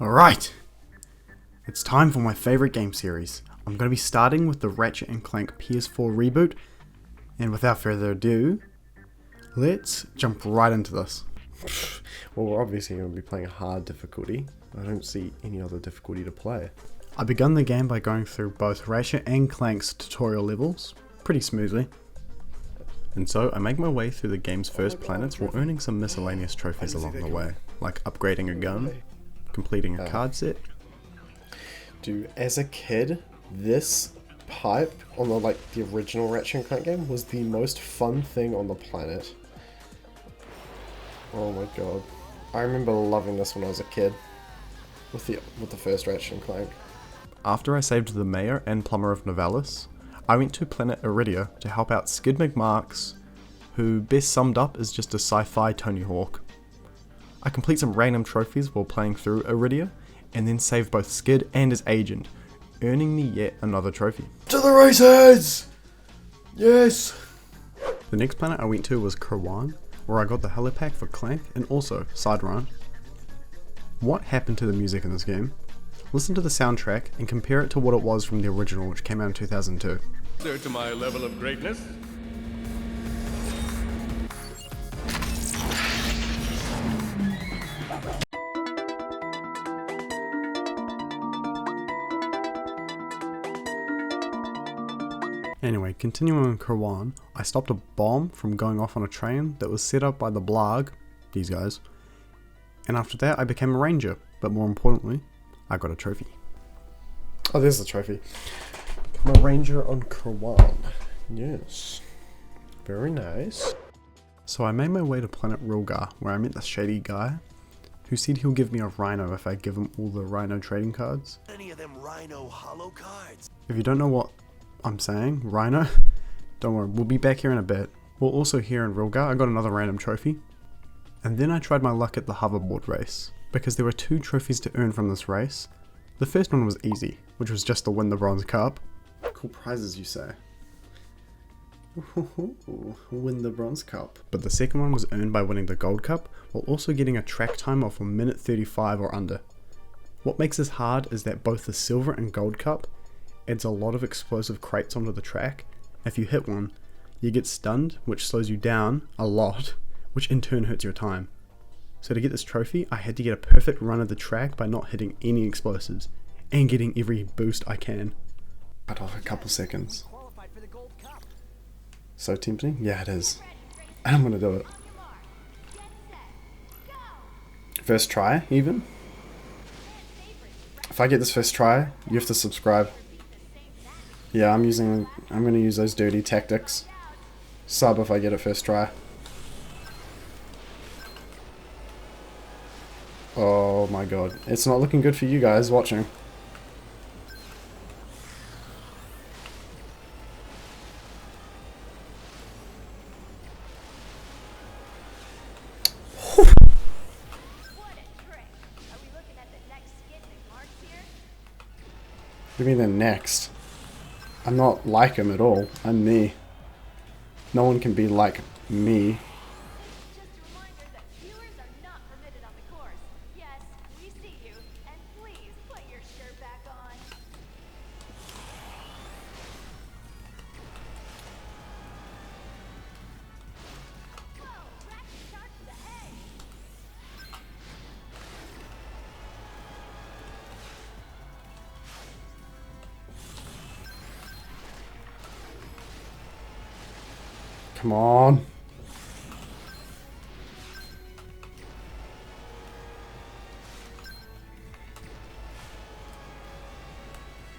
Alright, it's time for my favourite game series. I'm going to be starting with the Ratchet and Clank PS4 reboot, and without further ado, let's jump right into this. Well, we're obviously going to be playing hard difficulty. I don't see any other difficulty to play. I begun the game by going through both Ratchet and Clank's tutorial levels, pretty smoothly. And so I make my way through the game's first planets while earning some miscellaneous trophies along the way, like upgrading a gun, completing a card set. Dude, as a kid, this pipe on the original Ratchet and Clank game was the most fun thing on the planet. Oh my god. I remember loving this when I was a kid. With the first Ratchet and Clank. After I saved the mayor and plumber of Novalis, I went to planet Iridia to help out Skid McMarks, who best summed up as just a sci-fi Tony Hawk. I complete some random trophies while playing through Iridia, and then save both Skid and his agent, earning me yet another trophy. To the races! Yes! The next planet I went to was R.Y.N.O, where I got the helipack for Clank and also Sideron. What happened to the music in this game? Listen to the soundtrack and compare it to what it was from the original, which came out in 2002. To my level of greatness. Anyway, continuing on R.Y.N.O, I stopped a bomb from going off on a train that was set up by the Blarg, these guys, and after that I became a ranger, but more importantly, I got a trophy. Oh, there's the trophy. I'm a ranger on R.Y.N.O. Yes. Very nice. So I made my way to planet Rilgar, where I met the shady guy, who said he'll give me a R.Y.N.O if I give him all the R.Y.N.O trading cards. Any of them R.Y.N.O hollow cards? If you don't know what I'm saying, R.Y.N.O, don't worry, we'll be back here in a bit. Well, also here in Rilgar, I got another random trophy. And then I tried my luck at the Hoverboard race, because there were 2 trophies to earn from this race. The first one was easy, which was just to win the bronze cup. Cool prizes, you say. Win the bronze cup. But the second one was earned by winning the gold cup, while also getting a track time of 1:35 or under. What makes this hard is that both the silver and gold cup adds a lot of explosive crates onto the track. If you hit one, you get stunned, which slows you down a lot, which in turn hurts your time. So to get this trophy, I had to get a perfect run of the track by not hitting any explosives, and getting every boost I can. Cut off a couple seconds. So tempting? Yeah, it is. And I'm gonna do it. First try, even. If I get this first try, you have to subscribe. Yeah, I'm gonna use those dirty tactics. Sub if I get it first try. Oh my god. It's not looking good for you guys watching. What do you mean they're next? I'm not like him at all. I'm me. No one can be like me. Just a reminder that viewers are not permitted on the course. Yes, we see you, and please put your shirt back on. Whoa, Ratchet starts the egg. Come on.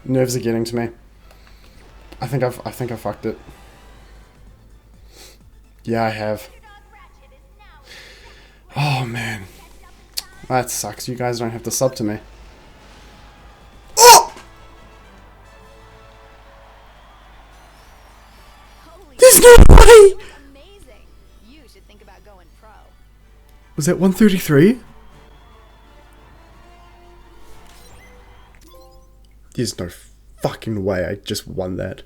Nerves are getting to me. I think I fucked it. Yeah, I have. Oh man. That sucks. You guys don't have to sub to me. Oh! There's no way! Amazing. You should think about going pro. Was that 133? There's no fucking way I just won that.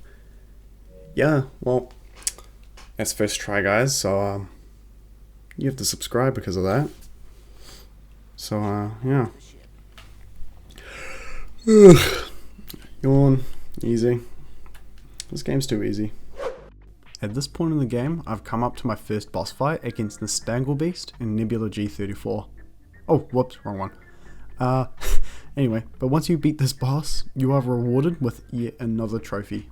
Yeah, well, that's first try, guys, so, you have to subscribe because of that. So, yeah. Yawn. Easy. This game's too easy. At this point in the game, I've come up to my first boss fight against the Stangle Beast in Nebula G34. Oh, whoops, wrong one. Anyway, but once you beat this boss, you are rewarded with yet another trophy.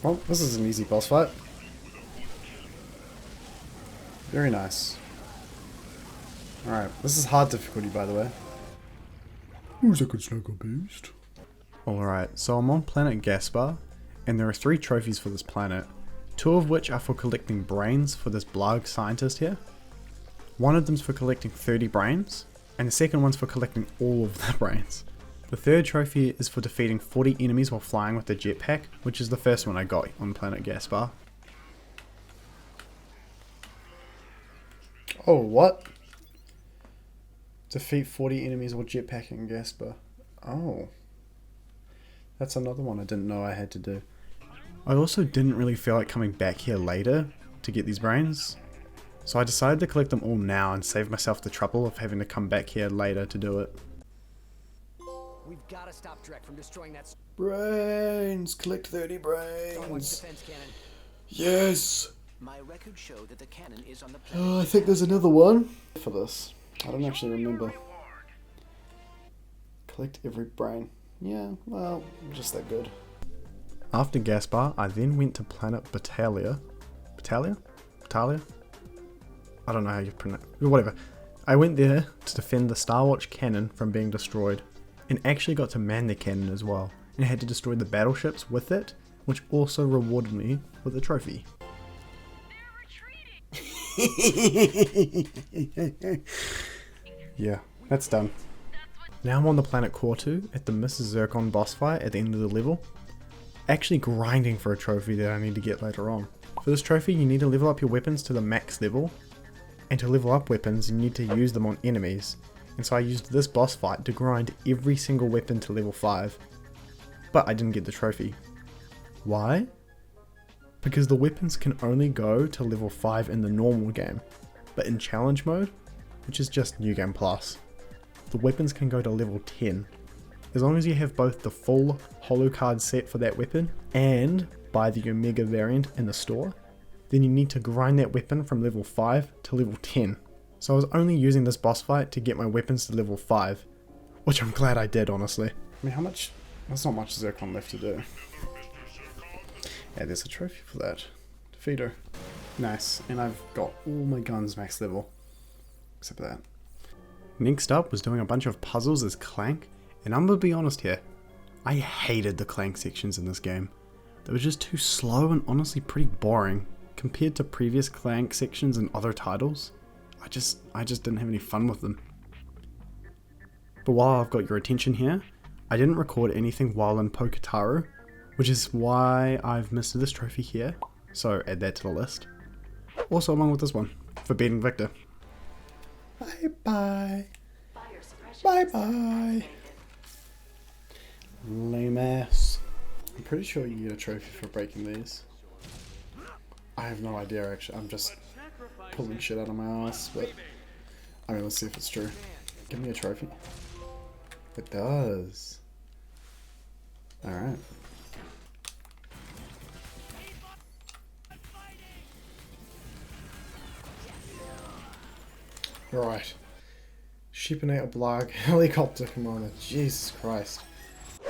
Well, this is an easy boss fight. Very nice. Alright, this is hard difficulty, by the way. Who's a good Stangle Beast? Alright, so I'm on planet Gaspar, and there are 3 trophies for this planet, 2 of which are for collecting brains for this Blarg scientist here. One of them's for collecting 30 brains, and the second one's for collecting all of the brains. The third trophy is for defeating 40 enemies while flying with the jetpack, which is the first one I got on planet Gaspar. Oh, what? Defeat 40 enemies while jetpacking Gaspar. Oh. That's another one I didn't know I had to do. I also didn't really feel like coming back here later to get these brains, so I decided to collect them all now and save myself the trouble of having to come back here later to do it. We've got to stop Drek from destroying that. Brains! Collect 30 brains! Defense cannon. Yes! My records show that the cannon is on the Oh, I think there's another one for this. I don't actually remember. Collect every brain. Yeah, well, just that good. After Gaspar, I then went to planet Battalia. Battalia? Battalia? I don't know how you pronounce it. Whatever. I went there to defend the Star Watch cannon from being destroyed, and actually got to man the cannon as well, and had to destroy the battleships with it, which also rewarded me with a trophy. Yeah, that's done. Now I'm on the planet Core at the Mrs. Zircon boss fight at the end of the level. Actually grinding for a trophy that I need to get later on. For this trophy you need to level up your weapons to the max level, and to level up weapons you need to use them on enemies, and so I used this boss fight to grind every single weapon to level 5. But I didn't get the trophy. Why? Because the weapons can only go to level 5 in the normal game, but in challenge mode, which is just New Game Plus, the weapons can go to level 10. As long as you have both the full holo card set for that weapon and buy the Omega variant in the store, then you need to grind that weapon from level 5 to level 10. So I was only using this boss fight to get my weapons to level 5, which I'm glad I did, honestly. I mean, how much? There's not much Zircon left to do. Yeah, there's a trophy for that. Defeat her. Nice, and I've got all my guns max level, except for that. Next up was doing a bunch of puzzles as Clank, and I'm gonna be honest here, I hated the Clank sections in this game. They were just too slow and honestly pretty boring compared to previous Clank sections in other titles. I just didn't have any fun with them. But while I've got your attention here, I didn't record anything while in Poketaru, which is why I've missed this trophy here, so add that to the list. Also along with this one, for beating Victor. Bye bye. Bye bye. Lame ass. I'm pretty sure you get a trophy for breaking these. I have no idea actually, I'm just pulling shit out of my ass, but I mean, let's see if it's true. Give me a trophy. It does. Alright. Right. Shipping out a Blarg helicopter commander. Jesus Christ.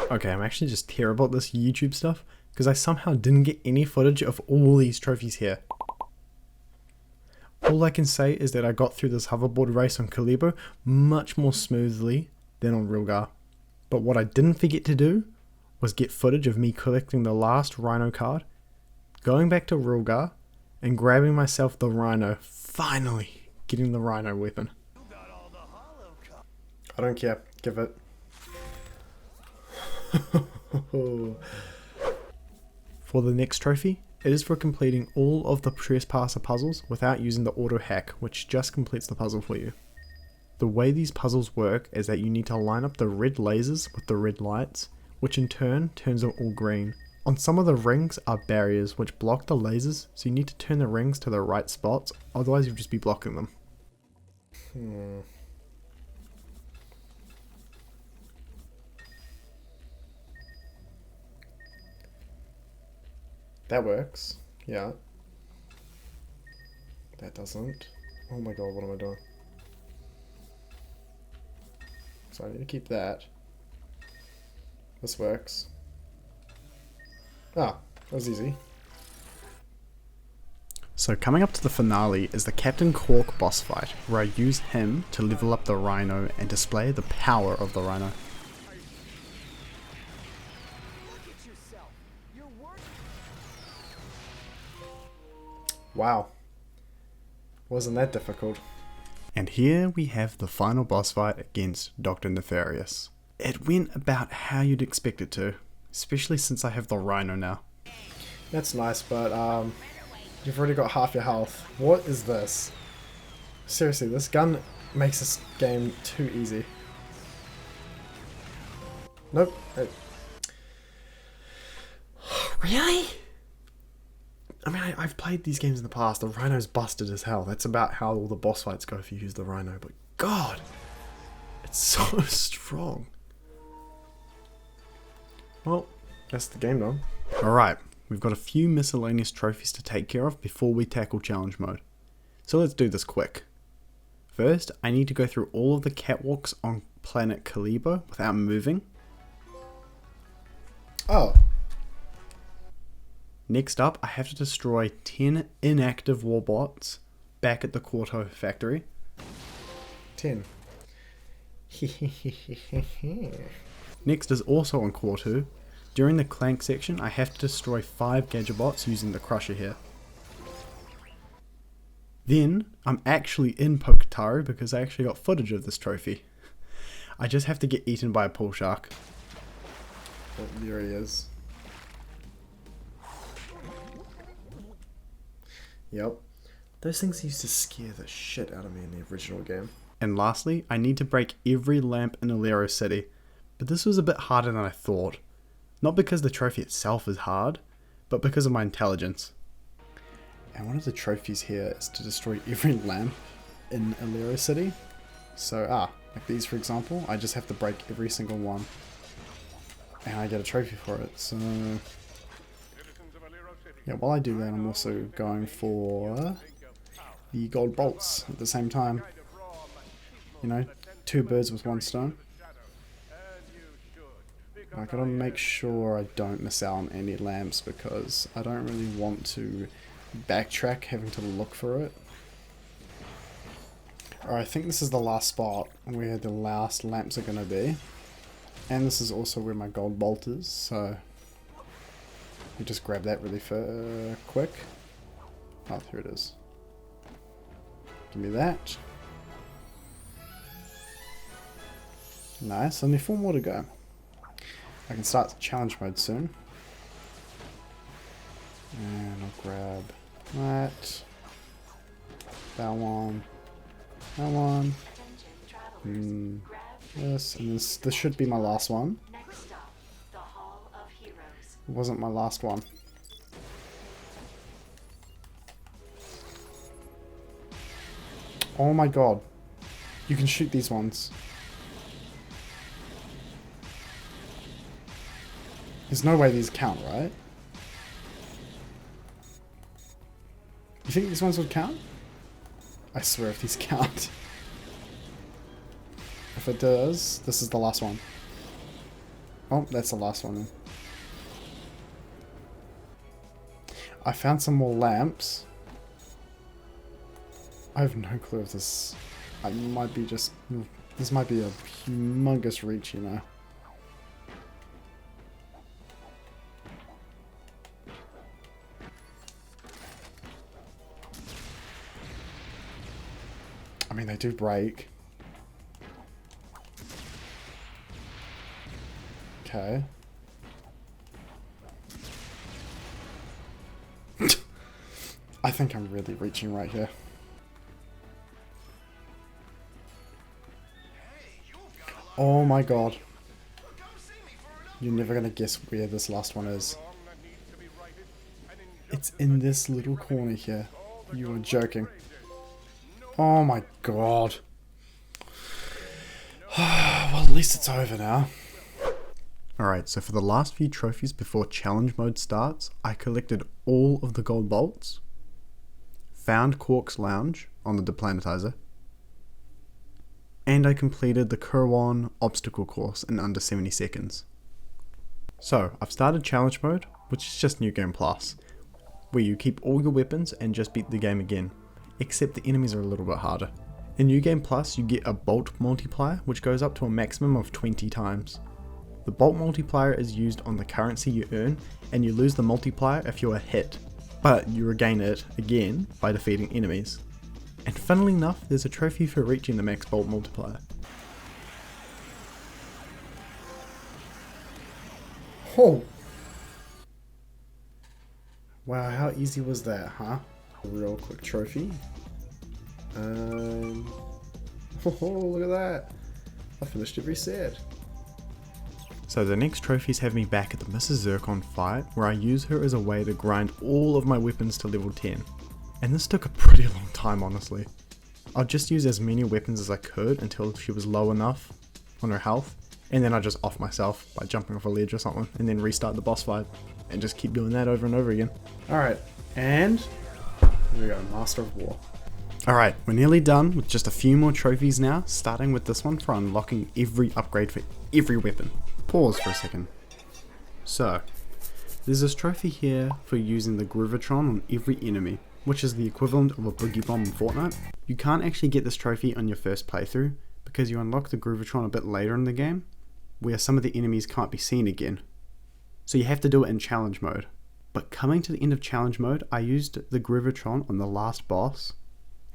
Okay, I'm actually just terrible at this YouTube stuff because I somehow didn't get any footage of all these trophies here. All I can say is that I got through this hoverboard race on Kalebo much more smoothly than on Rilgar. But what I didn't forget to do was get footage of me collecting the last R.Y.N.O card, going back to Rilgar, and grabbing myself the R.Y.N.O. Finally getting the R.Y.N.O weapon. I don't care. Give it. For the next trophy, it is for completing all of the Trespasser puzzles without using the auto hack, which just completes the puzzle for you. The way these puzzles work is that you need to line up the red lasers with the red lights, which in turn turns them all green, On some of the rings are barriers which block the lasers, so you need to turn the rings to the right spots, otherwise you'll just be blocking them. That works. Yeah. That doesn't. Oh my god, what am I doing? So I need to keep that. This works. Ah, that was easy. So coming up to the finale is the Captain Quark boss fight, where I use him to level up the R.Y.N.O and display the power of the R.Y.N.O. Look at yourself. You're worth Wow. Wasn't that difficult. And here we have the final boss fight against Dr. Nefarious. It went about how you'd expect it to, especially since I have the R.Y.N.O now. That's nice, but you've already got half your health. What is this? Seriously, this gun makes this game too easy. Nope. Really? I mean, I've played these games in the past. The R.Y.N.O's busted as hell. That's about how all the boss fights go if you use the R.Y.N.O. But God, it's so strong. Well, that's the game though. Alright, we've got a few miscellaneous trophies to take care of before we tackle challenge mode. So let's do this quick. First, I need to go through all of the catwalks on planet Kalibo without moving. Oh. Next up, I have to destroy 10 inactive warbots back at the Quarto factory. 10. Next is also on Quarto. During the Clank section, I have to destroy 5 Gadgetbots using the Crusher here. Then, I'm actually in Poketaru because I actually got footage of this trophy. I just have to get eaten by a pool shark. Oh, there he is. Yep. Those things used to scare the shit out of me in the original game. And lastly, I need to break every lamp in Alero City, but this was a bit harder than I thought. Not because the trophy itself is hard, but because of my intelligence. And one of the trophies here is to destroy every lamp in Alero City. So, like these for example, I just have to break every single one. And I get a trophy for it, so... yeah, while I do that, I'm also going for the gold bolts at the same time. You know, 2 birds with 1 stone. I gotta make sure I don't miss out on any lamps because I don't really want to backtrack having to look for it. Alright, I think this is the last spot where the last lamps are gonna be. And this is also where my gold bolt is, so... you just grab that really quick. Oh, here it is. Give me that. Nice, only 4 more to go. I can start challenge mode soon. And I'll grab that. That one. That one. This, and this should be my last one. It wasn't my last one. Oh my god. You can shoot these ones. There's no way these count, right? You think these ones would count? I swear if these count. If it does, this is the last one. Oh, that's the last one then. I found some more lamps. I have no clue if this... I might be just... this might be a humongous reach, you know. I mean, they do break. Okay. I think I'm really reaching right here. Oh my god. You're never gonna guess where this last one is. It's in this little corner here. You were joking. Oh my god. Well, at least it's over now. Alright, so for the last few trophies before challenge mode starts, I collected all of the gold bolts, found Quark's lounge on the deplanetizer, and I completed the R.Y.N.O obstacle course in under 70 seconds. So, I've started challenge mode, which is just New Game Plus, where you keep all your weapons and just beat the game again, except the enemies are a little bit harder. In New Game Plus, you get a bolt multiplier, which goes up to a maximum of 20 times. The bolt multiplier is used on the currency you earn, and you lose the multiplier if you are hit, but you regain it again by defeating enemies. And funnily enough, there's a trophy for reaching the max bolt multiplier. Oh! Wow, how easy was that, huh? A real quick trophy. Oh, look at that! I finished every set. So the next trophies have me back at the Mrs. Zircon fight, where I use her as a way to grind all of my weapons to level 10. And this took a pretty long time, honestly. I'd just use as many weapons as I could until she was low enough on her health, and then I just off myself by jumping off a ledge or something, and then restart the boss fight, and just keep doing that over and over again. Alright, and here we go, Master of War. Alright, we're nearly done with just a few more trophies now, starting with this one for unlocking every upgrade for every weapon. Pause for a second. So, there's this trophy here for using the Groovitron on every enemy, which is the equivalent of a Boogie Bomb in Fortnite. You can't actually get this trophy on your first playthrough, because you unlock the Groovitron a bit later in the game, where some of the enemies can't be seen again. So you have to do it in challenge mode. But coming to the end of challenge mode, I used the Groovitron on the last boss,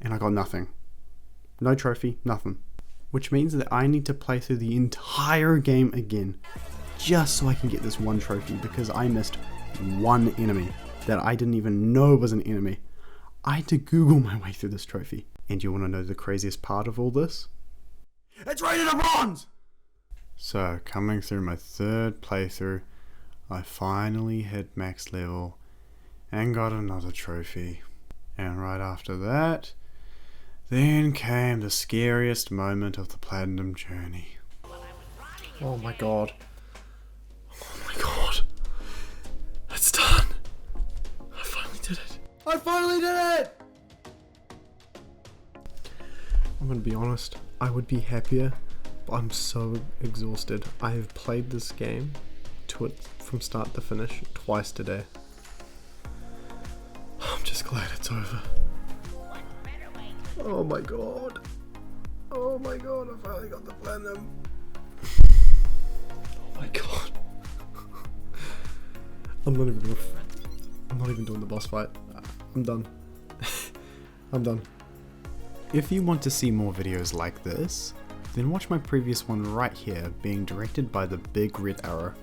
and I got nothing. No trophy, nothing. Which means that I need to play through the entire game again, just so I can get this one trophy, because I missed one enemy that I didn't even know was an enemy. I had to Google my way through this trophy. And you want to know the craziest part of all this? It's rated a bronze! So, coming through my third playthrough, I finally hit max level and got another trophy. And right after that, then came the scariest moment of the Platinum journey. Oh my god. Oh my god. It's done. I finally did it. I finally did it! I'm gonna be honest, I would be happier, but I'm so exhausted. I have played this game to it from start to finish twice today. I'm just glad it's over. Oh my god. Oh my god, I finally got the platinum. Oh my god. I'm not even doing the boss fight. I'm done. I'm done. If you want to see more videos like this, then watch my previous one right here being directed by the big red arrow.